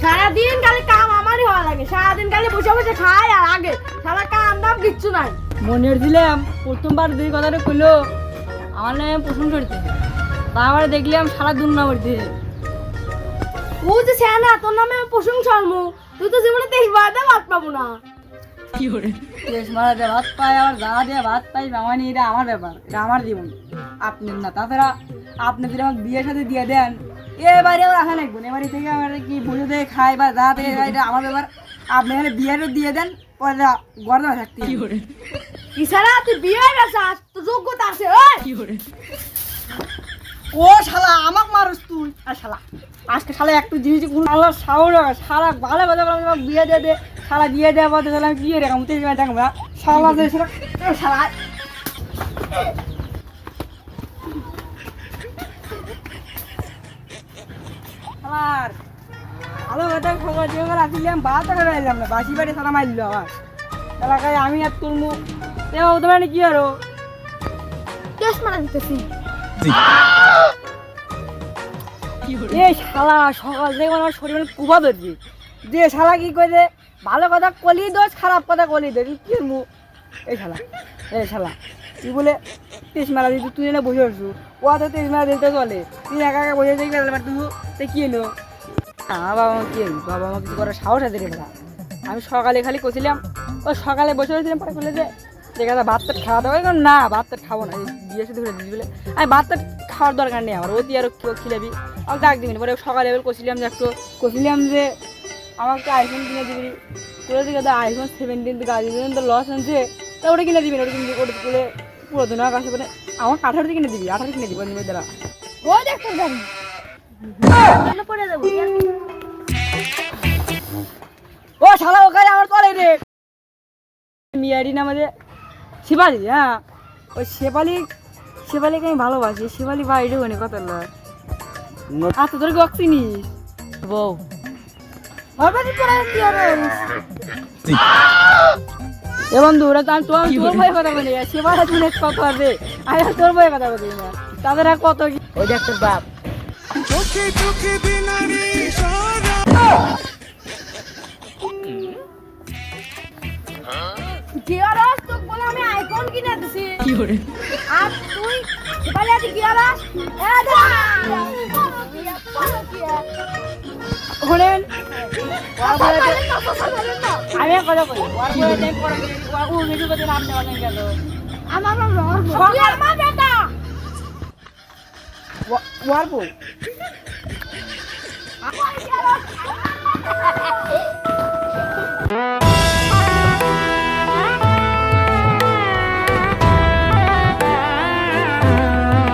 সারাদিন খালি কাম আমারই হওয়া লাগে, সারাদিন খালি বসে বসে খাই আর আগে সারা কাম দাম কিচ্ছু নাই। মনে দিলাম প্রথমবার দুই কথাটা কইলো আমার নামে প্রশ্ন করতে, তারপরে দেখলাম সারা দুনিয়া করতে। ও যে না তোর নামে প্রশংসা করবো, তুই তো জীবনে 23 বারটা ভাত পাবো না। কি করে দেশ মারা দিয়ে ভাত পাই, আবার যা দিয়ে ভাত পাই মামানি, এটা আমার ব্যাপার, এটা আমার জীবন, আপনার না। তাছাড়া আপনি যদি আমার বিয়ের সাথে দিয়ে দেন এবারে আমার আসা লাগবে না, এবারে থেকে আমার কি বসে থেকে খাই বা যা থেকে খাই এটা আমার ব্যাপার। আপনি এখানে বিয়েরও দিয়ে দেন, পরে গর্দা থাকতে। কি করে ইসারা তুই বিয়ে হয়ে গেছিস, তোর যোগ্যতা আছে। কি করে ও শালা আমাক মারুস তুই, আর শালা আজকে শালা একটু জিনিস আল্লাহ সাউর সারা ভালো কথা বলে বিয়ে দিয়ে দে, শালা বিয়ে দেওয়া বলতে তাহলে আমি কি রেখাম তুই দেখবো শালা যে শালা শালার ভালো কথা খবর দিয়ে রাখছিলাম, বাদ করে এলাম না, বাসি বাড়ি সারা মারলো আবার এলাকায়। আমি আর তোর মুখ তোমার কি আরো কেস মারা দিতেছি। এই শালা সকাল থেকে আমার শরীরে কুবা ধরছি, যে শালা কি করে ভালো কথা কলি দোষ, খারাপ কথা কলি দোষ, কি মুখ এই শালা। এই শালা তুই বলে 23 মেলা দিতে তুই এনে বসে আসছু, ও তো 23 মেলা দিতে চলে, তুই একা একা বসে দেখবি তুই কি এলো। আমার বাবা মা কি বাবা মা কিছু করার সাহস আছে রে বেলা। আমি সকালে খালি করছিলাম, ও সকালে বসে রয়েছিলাম, পরে বলে যে দেখা যায় ভাত খাওয়া দাওয়া, না ভাত খাবো না, বিয়ে সাথে ঘুরে দিচ্ছি বলে আমি ভাত খাওয়ার দরকার নেই আমার, অতি আরো কেউ খিলাবি আমাকে ডাক দিবি না। পরে সকালে এবার করছিলাম যে একটু করছিলাম যে আমাকে আইফোন কিনে দিবি, তোর দিকে তো আইফোন 17 গাড়ি তো লস আনছে, তা ওটা কিনে দিবি না, ওটা কিনে ওটা তুলে পুরো দিন কাছে মানে আমাকে 18 কিনে দিবি, 18 কিনে দিবি দ্বারা ও দেখতে গাড়ি পড়ে যাবো। ও শালা ওখানে আমার তলে রে মিয়ারি নামে শিবালি। হ্যাঁ ওই শেফালিকে আমি ভালোবাসি, শেফালি বাইরে হনে কত আচ্ছা তোর কি চিনিস বউ এ বন্ধু ওরা তো আমি তোর ভয়ে কথা বলি, শেফালি তুমি কত আছে আমি তোর ভয়ে কথা বলি না, তাদের আর কত কি ওই ডাক্তার বাপ গিয়ারাস তো বলে আমি আইফোন কিনে দিছি। কি করে আর তুই বলে আজ গিয়ারাস এ দা হলেন আমি কথা বলি আমার বেটা ওয়ার বউ